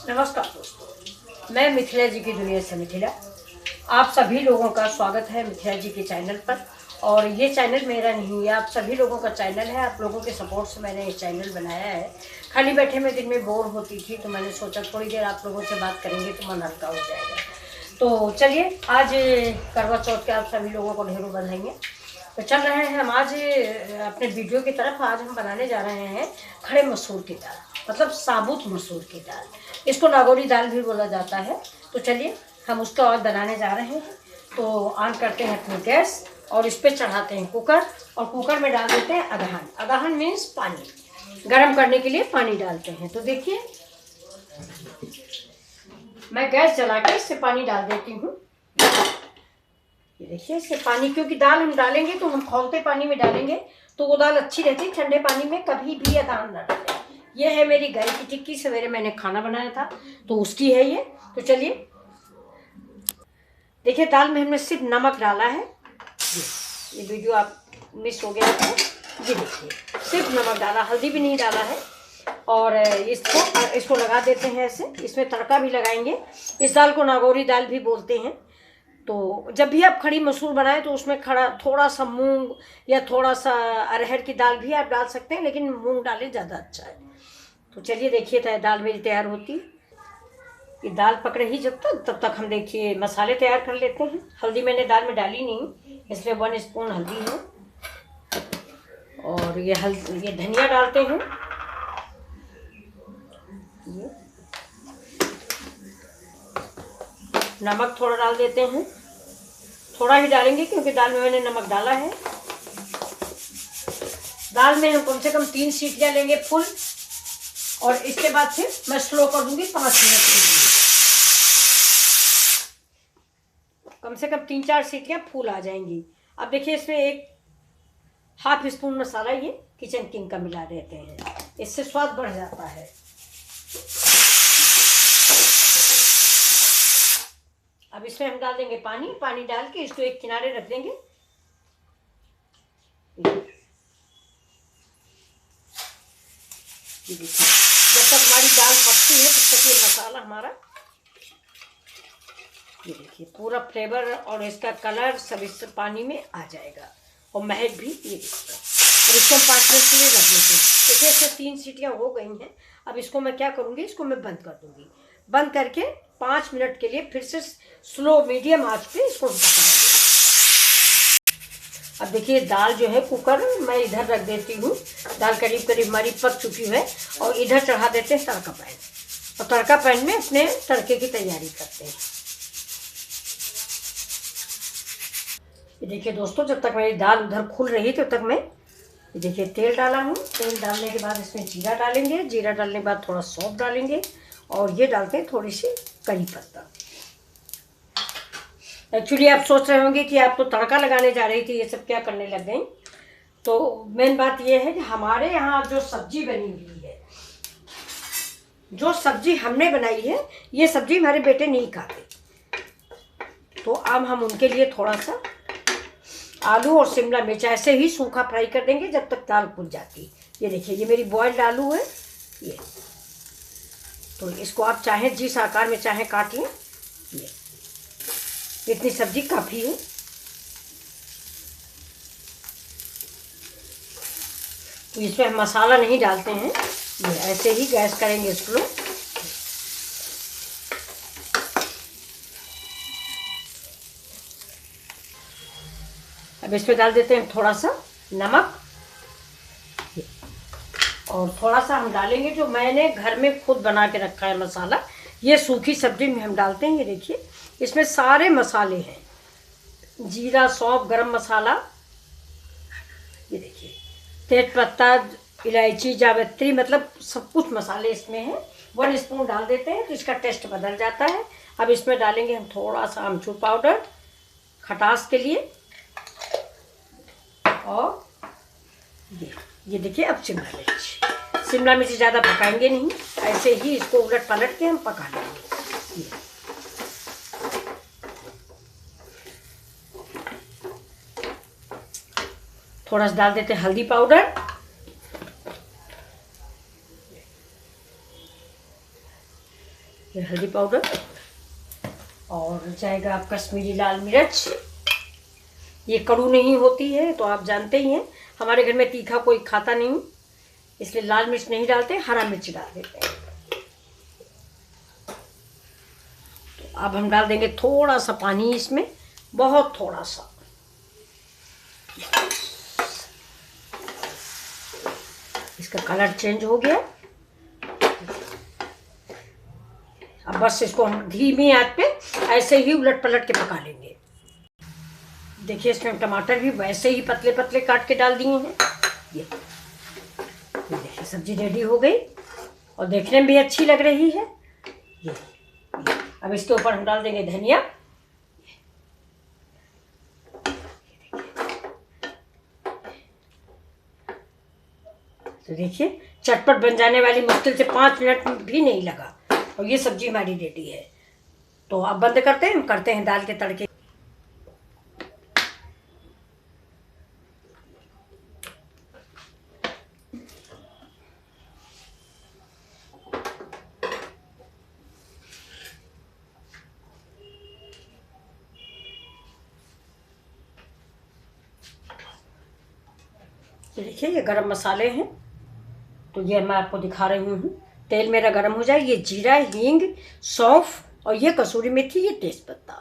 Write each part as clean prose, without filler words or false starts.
नमस्कार दोस्तों, मैं मिथिला जी की दुनिया से मिथिला। आप सभी लोगों का स्वागत है मिथिला जी के चैनल पर। और ये चैनल मेरा नहीं है, आप सभी लोगों का चैनल है। आप लोगों के सपोर्ट से मैंने ये चैनल बनाया है। खाली बैठे मैं दिन में बोर होती थी तो मैंने सोचा थोड़ी देर आप लोगों से बात करेंगे तो मन हल्का हो जाएगा। तो चलिए, आज करवा चौथ के आप सभी लोगों को ढेरों बधाइयाँ। तो चल रहे हैं हम आज अपने वीडियो की तरफ। आज हम बनाने जा रहे हैं खड़े मसूर की दाल, मतलब साबुत मसूर की दाल। इसको नागौरी दाल भी बोला जाता है। तो चलिए, हम उसका आज बनाने जा रहे हैं। तो ऑन करते हैं अपनी गैस और इस पर चढ़ाते हैं कुकर, और कुकर में डाल देते हैं अदहन। अदहन मीन्स पानी, गर्म करने के लिए पानी डालते हैं। तो देखिए, मैं गैस जला के इससे पानी डाल देती हूँ। ये देखिए, इससे पानी, क्योंकि दाल हम डालेंगे तो हम खौलते पानी में डालेंगे तो वो दाल अच्छी रहती। ठंडे पानी में कभी भी अदहन न डालें। ये है मेरी गाय की टिक्की, सवेरे मैंने खाना बनाया था तो उसकी है ये। तो चलिए देखिए, दाल में हमने सिर्फ नमक डाला है। ये वीडियो आप मिस हो गया था। ये देखिए, सिर्फ नमक डाला, हल्दी भी नहीं डाला है। और इसको लगा देते हैं ऐसे। इसमें तड़का भी लगाएंगे। इस दाल को नागौरी दाल भी बोलते हैं। तो जब भी आप खड़ी मसूर बनाएं तो उसमें थोड़ा सा मूंग या थोड़ा सा अरहर की दाल भी आप डाल सकते हैं, लेकिन मूंग डालें ज़्यादा अच्छा है। तो चलिए देखिए, दाल मेरी तैयार होती। ये दाल पक रही जब तक, तब तक हम देखिए मसाले तैयार कर लेते हैं। हल्दी मैंने दाल में डाली नहीं, इसलिए 1 स्पून हल्दी है। और ये धनिया डालते हैं। ये नमक थोड़ा डाल देते हैं, थोड़ा ही डालेंगे क्योंकि दाल में मैंने नमक डाला है। दाल में हम कम से कम 3 सीटियां लेंगे फुल, और इसके बाद फिर मैं स्लो कर दूंगी 5 मिनट के लिए। कम से कम 3-4 सीटियां फुल आ जाएंगी। अब देखिए, इसमें 1/2 स्पून मसाला ये किचन किंग का मिला देते हैं, इससे स्वाद बढ़ जाता है। अब इसमें हम डाल देंगे पानी। पानी डाल के इसको एक किनारे रख देंगे। जब तक हमारी दाल पकती है तब तक ये मसाला हमारा, ये देखिए, पूरा फ्लेवर और इसका कलर सब इस पानी में आ जाएगा, और महक भी। ये देखिए, और इसको हम 5 मिनट के लिए रख देते हैं। देखिए, इससे 3 सीटियाँ हो गई हैं। अब इसको मैं क्या करूँगी, इसको मैं बंद कर दूँगी। बंद करके 5 मिनट के लिए फिर से स्लो मीडियम आंच पे इसको पकाएंगे। अब देखिए, दाल जो है, कुकर मैं इधर रख देती हूँ। दाल करीब करीब हमारी पक चुकी है, और इधर चढ़ा देते हैं तड़का पैन, और तड़का पैन में अपने तड़के की तैयारी करते हैं। ये देखिए दोस्तों, जब तक मेरी दाल उधर खुल रही तब तक मैं, ये देखिए, तेल डाला हूँ। तेल डालने के बाद इसमें जीरा डालेंगे। जीरा डालने के बाद थोड़ा सौंफ डालेंगे, और ये डालते हैं थोड़ी सी करी पत्ता। एक्चुअली आप सोच रहे होंगे कि आप तो तड़का लगाने जा रही थी, ये सब क्या करने लग गई। तो मेन बात ये है कि हमारे यहाँ जो सब्जी बनी हुई है, जो सब्जी हमने बनाई है, ये सब्जी हमारे बेटे नहीं खाते। तो अब हम उनके लिए थोड़ा सा आलू और शिमला मिर्च ऐसे ही सूखा फ्राई कर देंगे जब तक दाल फूल जाती। ये देखिए, ये मेरी बॉइल्ड आलू है ये। तो इसको आप चाहें जिस आकार में चाहें काट लें। ये इतनी सब्जी काफ़ी है। तो इसमें हम मसाला नहीं डालते हैं, ये ऐसे ही गैस करेंगे इसको। अब इसमें डाल देते हैं थोड़ा सा नमक, और थोड़ा सा हम डालेंगे जो मैंने घर में खुद बना के रखा है मसाला। ये सूखी सब्जी में हम डालते हैं। ये देखिए, इसमें सारे मसाले हैं, जीरा, सौंफ, गरम मसाला, ये देखिए, तेजपत्ता, इलायची, जावित्री, मतलब सब कुछ मसाले इसमें हैं। 1 स्पून डाल देते हैं तो इसका टेस्ट बदल जाता है। अब इसमें डालेंगे हम थोड़ा सा अमचूर पाउडर खटास के लिए, और ये देखिए, अब शिमला मिर्च ज़्यादा पकाएंगे नहीं, ऐसे ही इसको उलट पलट के हम पका लेंगे। थोड़ा सा डाल देते हैं हल्दी पाउडर, ये हल्दी पाउडर और जाएगा आप कश्मीरी लाल मिर्च। ये कड़ू नहीं होती है तो आप जानते ही हैं, हमारे घर में तीखा कोई खाता नहीं, इसलिए लाल मिर्च नहीं डालते, हरा मिर्च डाल देते हैं। तो अब हम डाल देंगे थोड़ा सा पानी इसमें, बहुत थोड़ा सा। इसका कलर चेंज हो गया। अब बस इसको हम धीमी आंच पे ऐसे ही उलट पलट के पका लेंगे। देखिए इसमें टमाटर भी वैसे ही पतले पतले काट के डाल दिए हैं। ये देखिए सब्जी रेडी हो गई और देखने में भी अच्छी लग रही है। ये अब इसके ऊपर हम डाल देंगे धनिया। तो देखिए चटपट बन जाने वाली, मुश्किल से 5 मिनट भी नहीं लगा और ये सब्जी हमारी रेडी है। तो अब बंद करते हैं, हम करते हैं दाल के तड़के। देखिए ये गरम मसाले हैं, तो ये मैं आपको दिखा रही हूँ। तेल मेरा गरम हो जाए, ये जीरा, हींग, सौंफ और ये कसूरी मेथी, ये तेजपत्ता।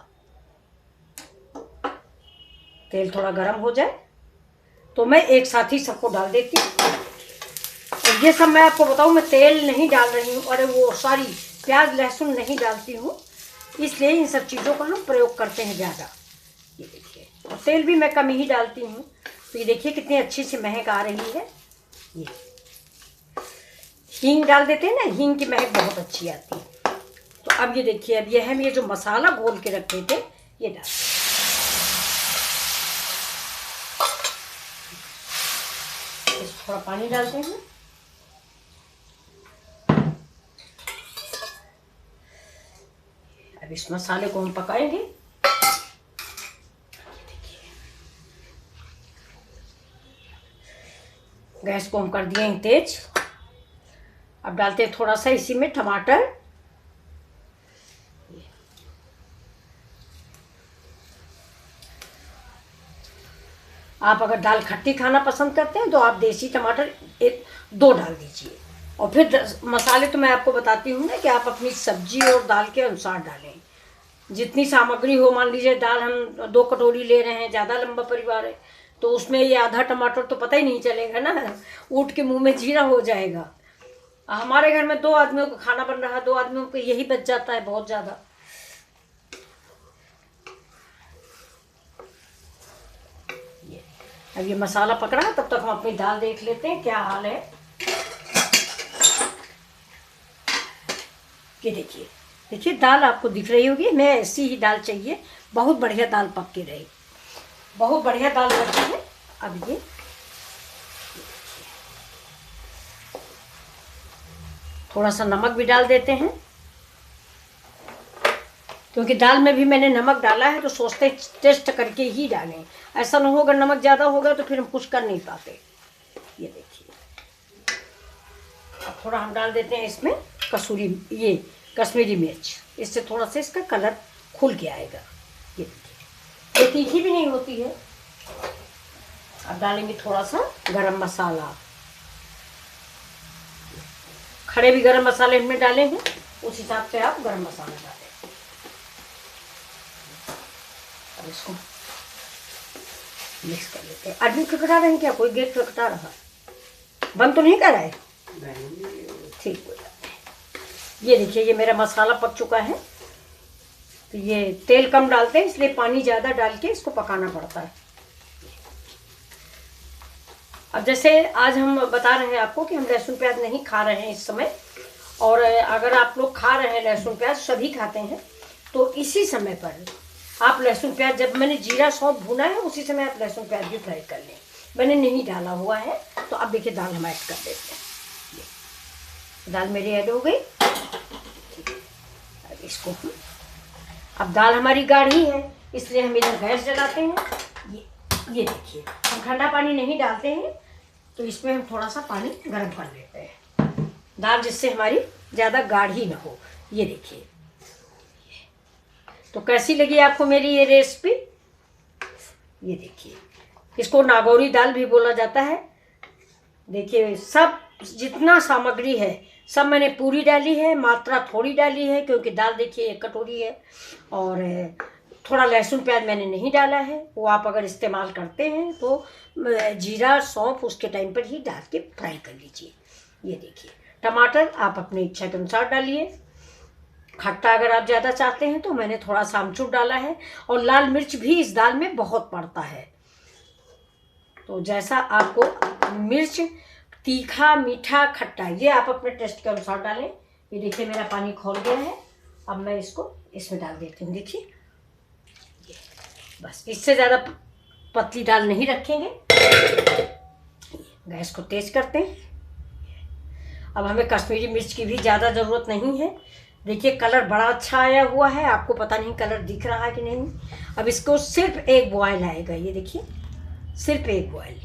तेल थोड़ा गरम हो जाए तो मैं एक साथ ही सबको डाल देती हूँ। और ये सब मैं आपको बताऊँ, मैं तेल नहीं डाल रही हूँ और वो सारी प्याज लहसुन नहीं डालती हूँ, इसलिए इन सब चीज़ों का हम प्रयोग करते हैं ज़्यादा। ये देखिए, और तेल भी मैं कम ही डालती हूँ। तो ये देखिए कितनी अच्छी सी महक आ रही है। ये हींग डाल देते हैं ना, हींग की महक बहुत अच्छी आती है। तो अब ये देखिए, अब ये हम ये जो मसाला घोल के रखे थे ये डाल, थोड़ा पानी डालते हैं। अब इस मसाले को हम पकाएंगे। गैस को हम कर दिए हैं तेज। अब डालते हैं थोड़ा सा इसी में टमाटर। आप अगर दाल खट्टी खाना पसंद करते हैं तो आप देसी टमाटर 1-2 डाल दीजिए। और फिर मसाले तो मैं आपको बताती हूँ ना कि आप अपनी सब्जी और दाल के अनुसार डालें। जितनी सामग्री हो, मान लीजिए दाल हम 2 कटोरी ले रहे हैं, ज़्यादा लंबा परिवार है तो उसमें ये आधा टमाटर तो पता ही नहीं चलेगा ना, उठ के मुंह में जीरा हो जाएगा। हमारे घर में 2 आदमियों का खाना बन रहा है, 2 आदमियों को यही बच जाता है बहुत ज़्यादा। अब ये मसाला पक रहा है, तब तक हम अपनी दाल देख लेते हैं क्या हाल है। ये देखिए, देखिए दाल आपको दिख रही होगी, मैं ऐसी ही दाल चाहिए, बहुत बढ़िया दाल पक के रही, बहुत बढ़िया दाल पकी है। अब ये थोड़ा सा नमक भी डाल देते हैं, क्योंकि दाल में भी मैंने नमक डाला है तो सोचते टेस्ट करके ही डालें। ऐसा ना हो अगर नमक ज़्यादा होगा तो फिर हम कुछ कर नहीं पाते। ये देखिए, अब थोड़ा हम डाल देते हैं इसमें ये कश्मीरी मिर्च, इससे थोड़ा सा इसका कलर खुल के आएगा। ये देखिए, ये तीखी भी नहीं होती है। अब डालेंगे थोड़ा सा गरम मसाला। खड़े भी गरम मसाले हमने डाले हैं, उस हिसाब से आप गरम मसाला डालें। अब इसको मिक्स कर लेते हैं। आदमी खटखटा रहे हैं क्या? कोई गेट खटखटा रहा है, बंद तो नहीं कर रहा है? ठीक हो जाता है। ये देखिए, ये मेरा मसाला पक चुका है। तो ये तेल कम डालते हैं, इसलिए पानी ज़्यादा डाल के इसको पकाना पड़ता है। अब जैसे आज हम बता रहे हैं आपको कि हम लहसुन प्याज नहीं खा रहे हैं इस समय, और अगर आप लोग खा रहे हैं लहसुन प्याज, सभी खाते हैं, तो इसी समय पर आप लहसुन प्याज, जब मैंने जीरा सौंफ भुना है उसी समय आप लहसुन प्याज भी फ्राई कर लें। मैंने नहीं डाला हुआ है। तो अब देखिए दाल हम ऐड कर देते हैं। दाल मेरी ऐड हो गई। अब इसको अब दाल हमारी गाढ़ी है, इसलिए हम इधर गैस जलाते हैं। ये देखिए, हम ठंडा पानी नहीं डालते हैं, तो इसमें हम थोड़ा सा पानी गर्म कर लेते हैं दाल, जिससे हमारी ज़्यादा गाढ़ी ना हो। ये देखिए। तो कैसी लगी आपको मेरी ये रेसिपी? ये देखिए, इसको नागौरी दाल भी बोला जाता है। देखिए, सब जितना सामग्री है सब मैंने पूरी डाली है, मात्रा थोड़ी डाली है क्योंकि दाल देखिए 1 कटोरी है। और थोड़ा लहसुन प्याज मैंने नहीं डाला है, वो आप अगर इस्तेमाल करते हैं तो जीरा सौंफ उसके टाइम पर ही डाल के फ्राई कर लीजिए। ये देखिए, टमाटर आप अपनी इच्छा के अनुसार डालिए। खट्टा अगर आप ज़्यादा चाहते हैं तो मैंने थोड़ा सा आमचूर डाला है। और लाल मिर्च भी इस दाल में बहुत पड़ता है, तो जैसा आपको मिर्च, तीखा, मीठा, खट्टा, ये आप अपने टेस्ट के अनुसार डालें। ये देखिए मेरा पानी खौल गया है, अब मैं इसको इसमें डाल देती हूँ। देखिए, बस इससे ज़्यादा पतली दाल नहीं रखेंगे। गैस को तेज करते हैं। अब हमें कश्मीरी मिर्च की भी ज़्यादा ज़रूरत नहीं है। देखिए, कलर बड़ा अच्छा आया हुआ है, आपको पता नहीं कलर दिख रहा है कि नहीं। अब इसको सिर्फ 1 बॉयल आएगा। ये देखिए, सिर्फ 1 बॉयल।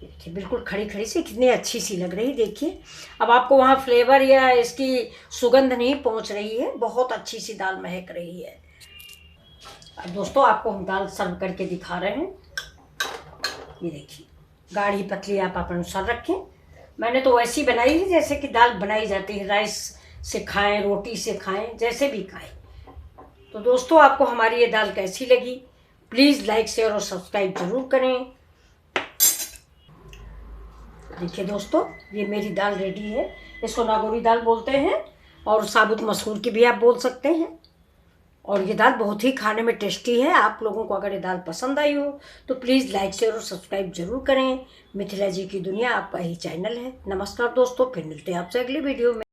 देखिए, बिल्कुल खड़ी खड़ी सी कितनी अच्छी सी लग रही। देखिए, अब आपको वहाँ फ्लेवर या इसकी सुगंध नहीं पहुँच रही है, बहुत अच्छी सी दाल महक रही है। अब दोस्तों, आपको हम दाल सर्व करके दिखा रहे हैं। ये देखिए, गाढ़ी पतली आप अपने अनुसार रखें। मैंने तो वैसी बनाई है जैसे कि दाल बनाई जाती है, राइस से खाएं, रोटी से खाएं, जैसे भी खाएं। तो दोस्तों, आपको हमारी ये दाल कैसी लगी? प्लीज़ लाइक, शेयर और सब्सक्राइब जरूर करें। देखिए दोस्तों, ये मेरी दाल रेडी है। इसको नागौरी दाल बोलते हैं और साबुत मसूर की भी आप बोल सकते हैं। और ये दाल बहुत ही खाने में टेस्टी है। आप लोगों को अगर ये दाल पसंद आई हो तो प्लीज़ लाइक, शेयर और सब्सक्राइब जरूर करें। मिथिला जी की दुनिया आपका ही चैनल है। नमस्कार दोस्तों, फिर मिलते हैं आपसे अगली वीडियो में।